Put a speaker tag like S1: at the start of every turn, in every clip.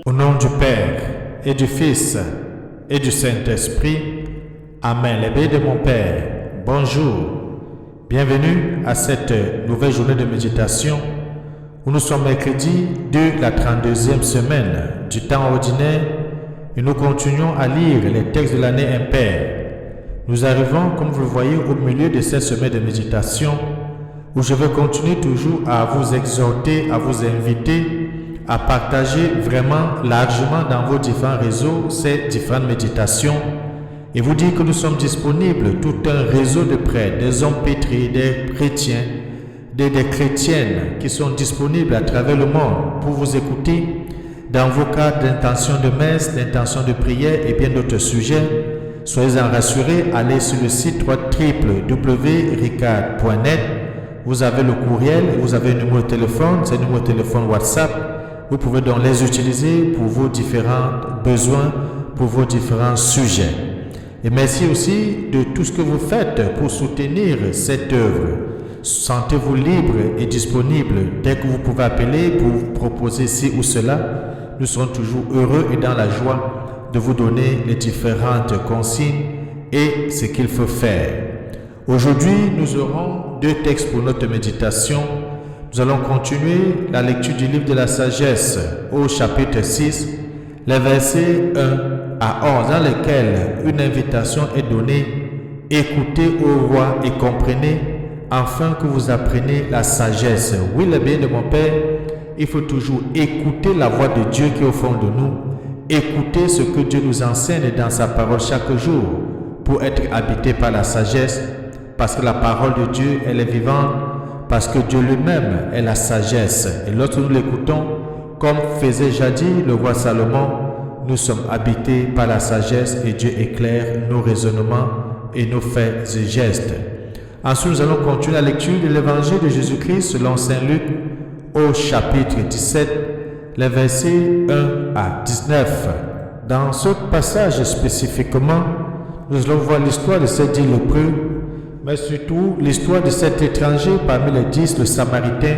S1: Au nom du Père, et du Fils, et du Saint-Esprit, Amen. Les bénis de mon Père, bonjour. Bienvenue à cette nouvelle journée de méditation où nous sommes mercredi de la 32e semaine du temps ordinaire et nous continuons à lire les textes de l'année impaire. Nous arrivons, comme vous le voyez, au milieu de cette semaine de méditation où je vais continuer toujours à vous exhorter, à vous inviter à partager vraiment largement dans vos différents réseaux ces différentes méditations et vous dire que nous sommes disponibles, tout un réseau de prêtres, des hommes pétris, des chrétiens, des chrétiennes qui sont disponibles à travers le monde pour vous écouter dans vos cas d'intention de messe, d'intention de prière et bien d'autres sujets. Soyez-en rassurés, allez sur le site www.ricard.net. Vous avez le courriel, vous avez un numéro de téléphone, c'est un numéro de téléphone WhatsApp. Vous pouvez donc les utiliser pour vos différents besoins, pour vos différents sujets. Et merci aussi de tout ce que vous faites pour soutenir cette œuvre. Sentez-vous libre et disponible dès que vous pouvez appeler pour vous proposer ci ou cela. Nous serons toujours heureux et dans la joie de vous donner les différentes consignes et ce qu'il faut faire. Aujourd'hui, nous aurons deux textes pour notre méditation. Nous allons continuer la lecture du livre de la sagesse au chapitre 6, les versets 1 à 11, dans lesquels une invitation est donnée. Écoutez au roi et comprenez, afin que vous appreniez la sagesse. Oui, le bien de mon Père, il faut toujours écouter la voix de Dieu qui est au fond de nous, écouter ce que Dieu nous enseigne dans sa parole chaque jour pour être habité par la sagesse, parce que la parole de Dieu, elle est vivante, parce que Dieu lui-même est la sagesse. Et lorsque nous l'écoutons, comme faisait jadis le roi Salomon, nous sommes habités par la sagesse et Dieu éclaire nos raisonnements et nos faits et gestes. Ensuite, nous allons continuer la lecture de l'évangile de Jésus-Christ selon Saint Luc au chapitre 17, les versets 1 à 19. Dans ce passage spécifiquement, nous allons voir l'histoire de ces 10 lépreux, mais surtout l'histoire de cet étranger parmi les 10, le Samaritain,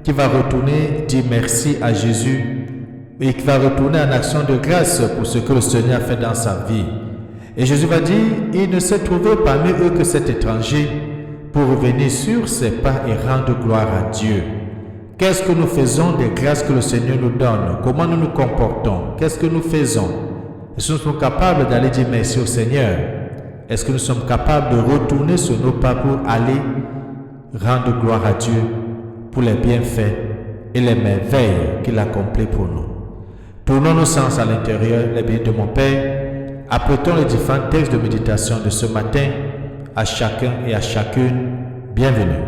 S1: qui va retourner dire merci à Jésus et qui va retourner en action de grâce pour ce que le Seigneur a fait dans sa vie. Et Jésus va dire, il ne s'est trouvé parmi eux que cet étranger pour revenir sur ses pas et rendre gloire à Dieu. Qu'est-ce que nous faisons des grâces que le Seigneur nous donne? Comment nous nous comportons? Qu'est-ce que nous faisons? Est-ce que nous sommes capables d'aller dire merci au Seigneur? Est-ce que nous sommes capables de retourner sur nos pas pour aller rendre gloire à Dieu pour les bienfaits et les merveilles qu'il accomplit pour nous? Tournons nos sens à l'intérieur, les biens de mon Père. Apprêtons les différents textes de méditation de ce matin à chacun et à chacune. Bienvenue.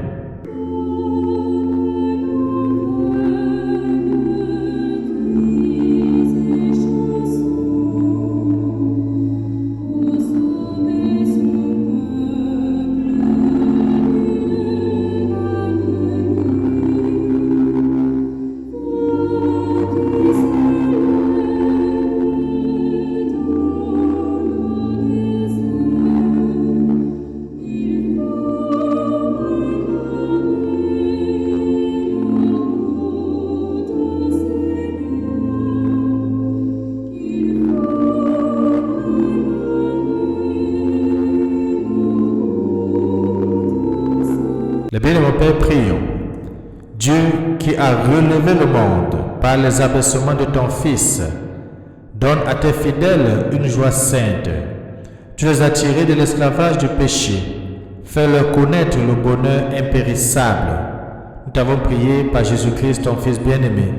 S1: Les bien de mon Père, prions. Dieu qui a relevé le monde par les abaissements de ton Fils, donne à tes fidèles une joie sainte. Tu les as tirés de l'esclavage du péché. Fais-leur connaître le bonheur impérissable. Nous t'avons prié par Jésus-Christ, ton Fils bien-aimé,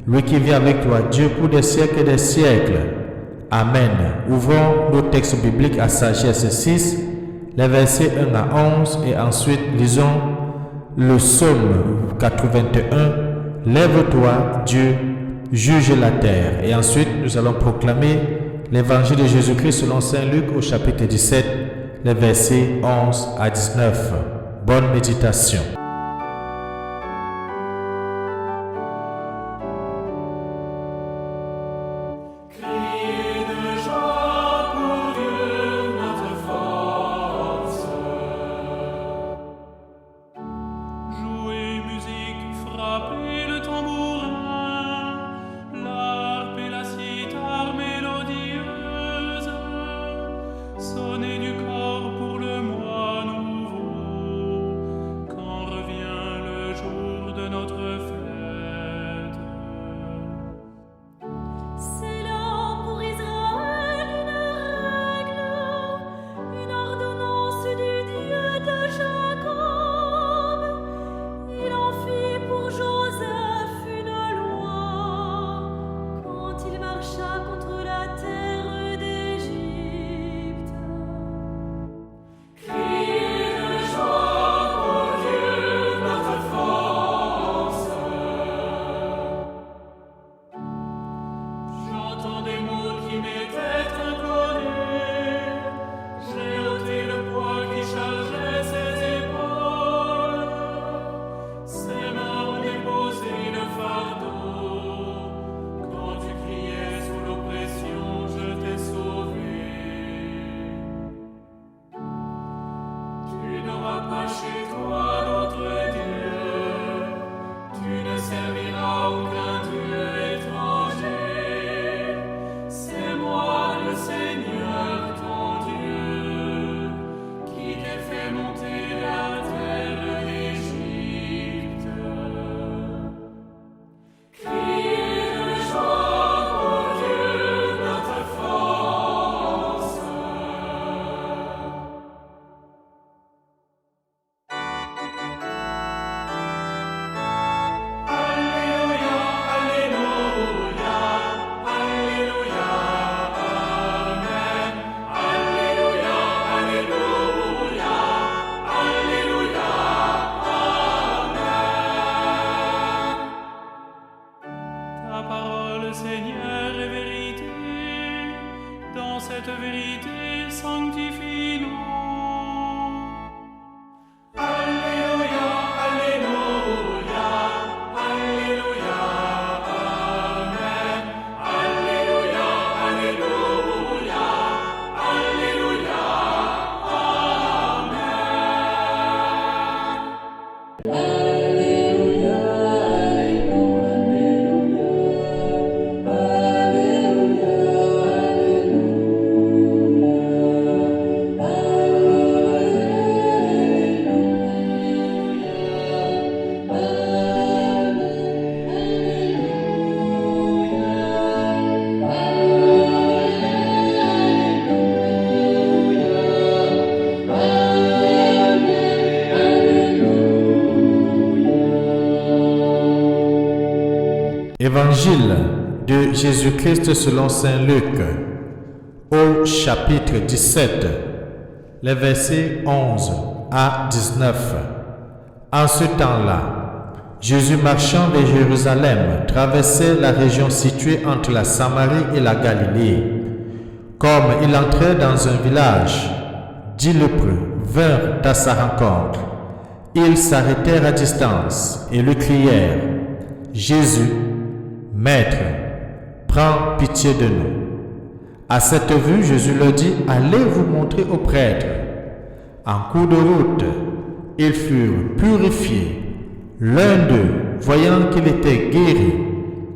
S1: lui qui vit avec toi, Dieu, pour des siècles et des siècles. Amen. Ouvrons nos textes bibliques à Sagesse 6, les versets 1 à 11, et ensuite lisons le psaume 81. Lève-toi, Dieu, juge la terre. Et ensuite, nous allons proclamer l'évangile de Jésus-Christ selon Saint Luc au chapitre 17, les versets 11 à 19. Bonne méditation. Évangile de Jésus-Christ selon Saint Luc, au chapitre 17, les versets 11 à 19. En ce temps-là, Jésus marchant vers Jérusalem traversait la région située entre la Samarie et la Galilée. Comme il entrait dans un village, 10 lépreux vinrent à sa rencontre. Ils s'arrêtèrent à distance et lui crièrent: Jésus, Maître, prends pitié de nous. À cette vue, Jésus leur dit: Allez vous montrer aux prêtres. En cours de route, ils furent purifiés. L'un d'eux, voyant qu'il était guéri,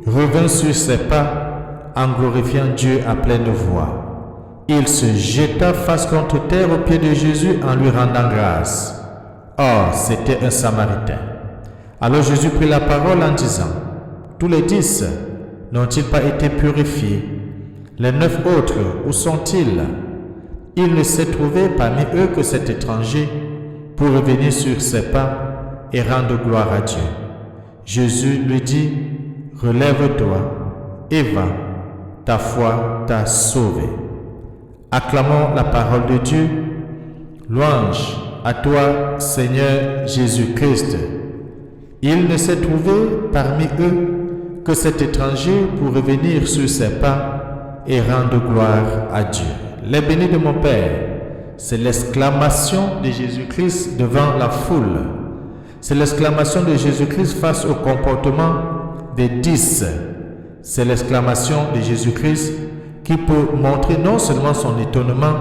S1: revint sur ses pas en glorifiant Dieu à pleine voix. Il se jeta face contre terre aux pieds de Jésus en lui rendant grâce. Or, c'était un Samaritain. Alors Jésus prit la parole en disant: Tous les 10 n'ont-ils pas été purifiés? Les 9 autres, où sont-ils? Il ne s'est trouvé parmi eux que cet étranger pour revenir sur ses pas et rendre gloire à Dieu. Jésus lui dit: Relève-toi et va, ta foi t'a sauvé. Acclamons la parole de Dieu. Louange à toi, Seigneur Jésus-Christ. Il ne s'est trouvé parmi eux que cet étranger pour revenir sur ses pas et rendre gloire à Dieu. Les bénis de mon Père, c'est l'exclamation de Jésus-Christ devant la foule. C'est l'exclamation de Jésus-Christ face au comportement des 10. C'est l'exclamation de Jésus-Christ qui peut montrer non seulement son étonnement,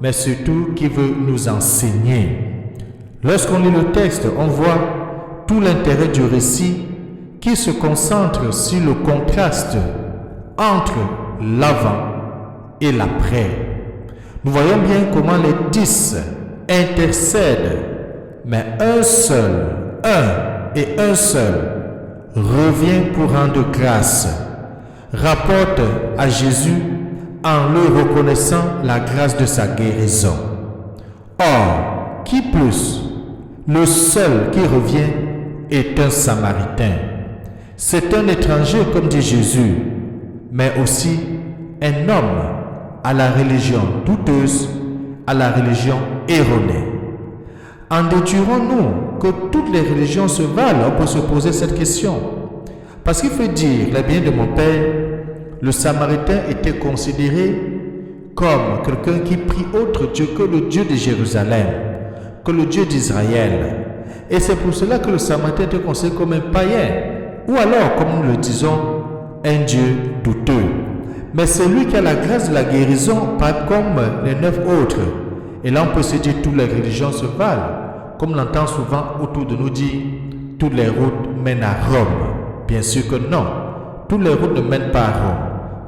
S1: mais surtout qui veut nous enseigner. Lorsqu'on lit le texte, on voit tout l'intérêt du récit qui se concentre sur le contraste entre l'avant et l'après. Nous voyons bien comment les 10 intercèdent, mais un seul revient pour rendre grâce, rapporte à Jésus en lui reconnaissant la grâce de sa guérison. Or, qui plus? Le seul qui revient est un Samaritain. C'est un étranger, comme dit Jésus, mais aussi un homme à la religion douteuse, à la religion erronée. En déduirons-nous que toutes les religions se valent? On peut se poser cette question. Parce qu'il faut dire, les biens de mon Père, le Samaritain était considéré comme quelqu'un qui prie autre Dieu que le Dieu de Jérusalem, que le Dieu d'Israël. Et c'est pour cela que le Samaritain était considéré comme un païen, ou alors, comme nous le disons, un Dieu douteux. Mais c'est lui qui a la grâce de la guérison, pas comme les 9 autres. Et là, on peut se dire que toutes les religions se valent. Comme l'entend souvent autour de nous dire, toutes les routes mènent à Rome. Bien sûr que non. Toutes les routes ne mènent pas à Rome.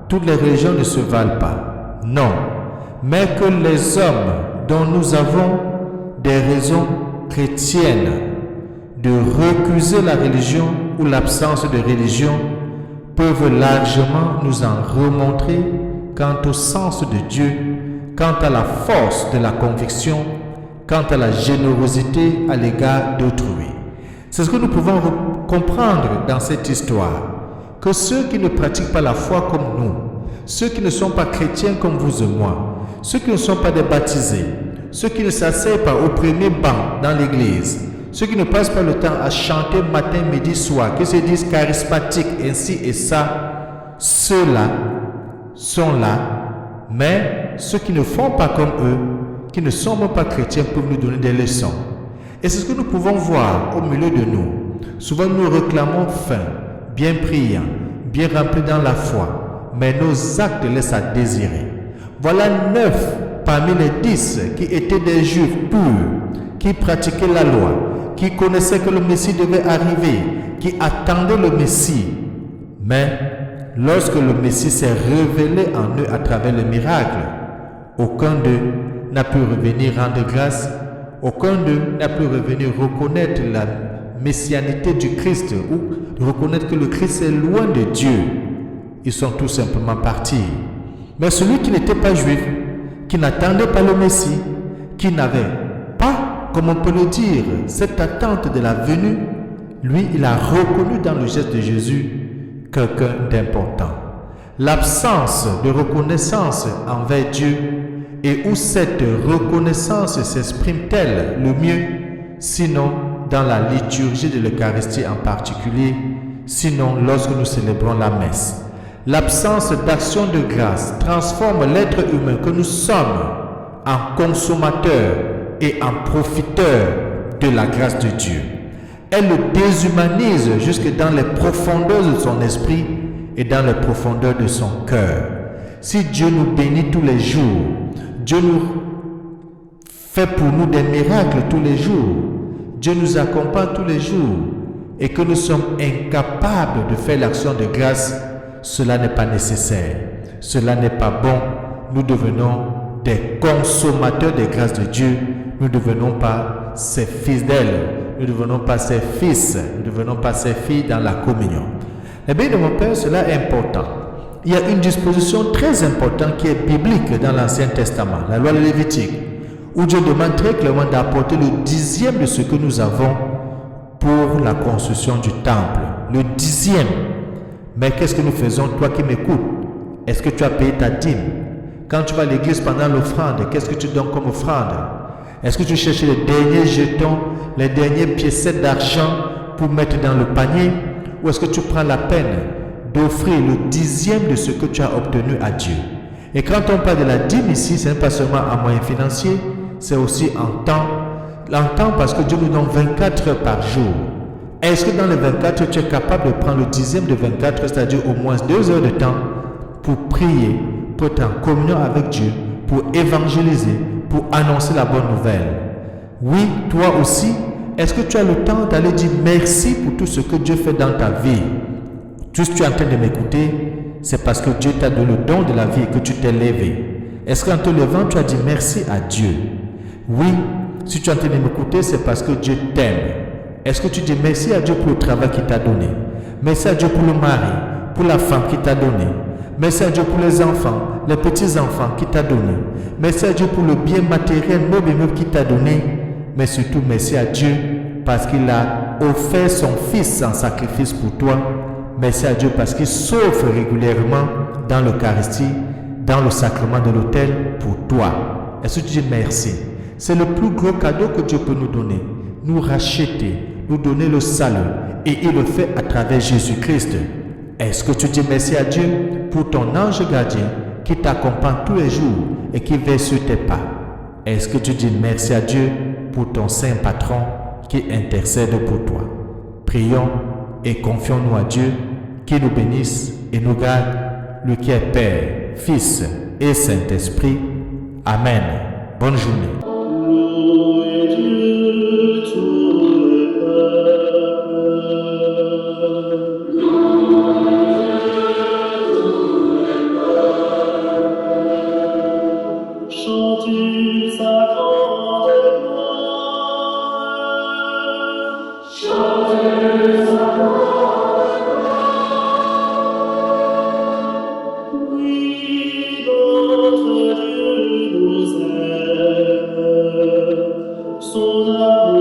S1: Toutes les religions ne se valent pas. Non. Mais que les hommes dont nous avons des raisons chrétiennes de recuser la religion ou l'absence de religion peuvent largement nous en remontrer quant au sens de Dieu, quant à la force de la conviction, quant à la générosité à l'égard d'autrui. C'est ce que nous pouvons comprendre dans cette histoire, que ceux qui ne pratiquent pas la foi comme nous, ceux qui ne sont pas chrétiens comme vous et moi, ceux qui ne sont pas des baptisés, ceux qui ne s'asseyent pas au premier banc dans l'église, ceux qui ne passent pas le temps à chanter matin, midi, soir, qui se disent charismatiques, ainsi et ça, ceux-là sont là, mais ceux qui ne font pas comme eux, qui ne sont même pas chrétiens, peuvent nous donner des leçons. Et c'est ce que nous pouvons voir au milieu de nous. Souvent nous réclamons faim, bien priant, bien remplis dans la foi, mais nos actes laissent à désirer. Voilà 9 parmi les 10 qui étaient des Juifs purs, qui pratiquaient la loi, qui connaissaient que le Messie devait arriver, qui attendaient le Messie. Mais lorsque le Messie s'est révélé en eux à travers les miracles, aucun d'eux n'a pu revenir rendre grâce, aucun d'eux n'a pu revenir reconnaître la messianité du Christ ou reconnaître que le Christ est loin de Dieu. Ils sont tout simplement partis. Mais celui qui n'était pas juif, qui n'attendait pas le Messie, qui n'avait pas, comme on peut le dire, cette attente de la venue, lui, il a reconnu dans le geste de Jésus quelqu'un d'important. L'absence de reconnaissance envers Dieu et où cette reconnaissance s'exprime-t-elle le mieux, sinon dans la liturgie de l'Eucharistie en particulier, sinon lorsque nous célébrons la messe. L'absence d'action de grâce transforme l'être humain que nous sommes en consommateur et en profiteur de la grâce de Dieu. Elle le déshumanise jusque dans les profondeurs de son esprit et dans les profondeurs de son cœur. Si Dieu nous bénit tous les jours, Dieu nous fait pour nous des miracles tous les jours, Dieu nous accompagne tous les jours et que nous sommes incapables de faire l'action de grâce, cela n'est pas nécessaire, cela n'est pas bon. Nous devenons des consommateurs des grâces de Dieu, nous ne devenons pas ses fidèles, nous ne devenons pas ses fils, nous ne devenons pas ses filles dans la communion. Eh bien, de mon Père, cela est important. Il y a une disposition très importante qui est biblique dans l'Ancien Testament, la loi lévitique, où Dieu demande très clairement d'apporter le 10e de ce que nous avons pour la construction du temple. Le 10e. Mais qu'est-ce que nous faisons, toi qui m'écoutes? Est-ce que tu as payé ta dîme? Quand tu vas à l'église pendant l'offrande, qu'est-ce que tu donnes comme offrande? Est-ce que tu cherches les derniers jetons, les dernières piécettes d'argent pour mettre dans le panier? ou est-ce que tu prends la peine d'offrir le 10e de ce que tu as obtenu à Dieu? Et quand on parle de la dîme ici, ce n'est pas seulement en moyens financiers, c'est aussi en temps. En temps parce que Dieu nous donne 24 heures par jour. Est-ce que dans les 24 heures, tu es capable de prendre le 10e de 24 heures, c'est-à-dire au moins 2 heures de temps pour prier, pour être en communion avec Dieu, pour évangéliser, pour annoncer la bonne nouvelle? Oui, toi aussi, est-ce que tu as le temps d'aller dire merci pour tout ce que Dieu fait dans ta vie? Tout ce que tu es en train de m'écouter, c'est parce que Dieu t'a donné le don de la vie et que tu t'es levé. Est-ce qu'en te levant, tu as dit merci à Dieu? Oui, si tu es en train de m'écouter, c'est parce que Dieu t'aime. Est-ce que tu dis merci à Dieu pour le travail qu'il t'a donné? Merci à Dieu pour le mari, pour la femme qu'il t'a donné. Merci à Dieu pour les enfants, les petits-enfants qu'il t'a donné. Merci à Dieu pour le bien matériel, meuble qu'il t'a donné. Mais surtout, merci à Dieu parce qu'il a offert son Fils en sacrifice pour toi. Merci à Dieu parce qu'il s'offre régulièrement dans l'Eucharistie, dans le sacrement de l'autel pour toi. Est-ce que tu dis merci? C'est le plus gros cadeau que Dieu peut nous donner. Nous racheter, nous donner le salut. Et il le fait à travers Jésus-Christ. Est-ce que tu dis merci à Dieu pour ton ange gardien qui t'accompagne tous les jours et qui veille sur tes pas? Est-ce que tu dis merci à Dieu pour ton saint patron qui intercède pour toi? Prions et confions-nous à Dieu qui nous bénisse et nous garde, lui qui est Père, Fils et Saint-Esprit. Amen. Bonne journée.
S2: Son amour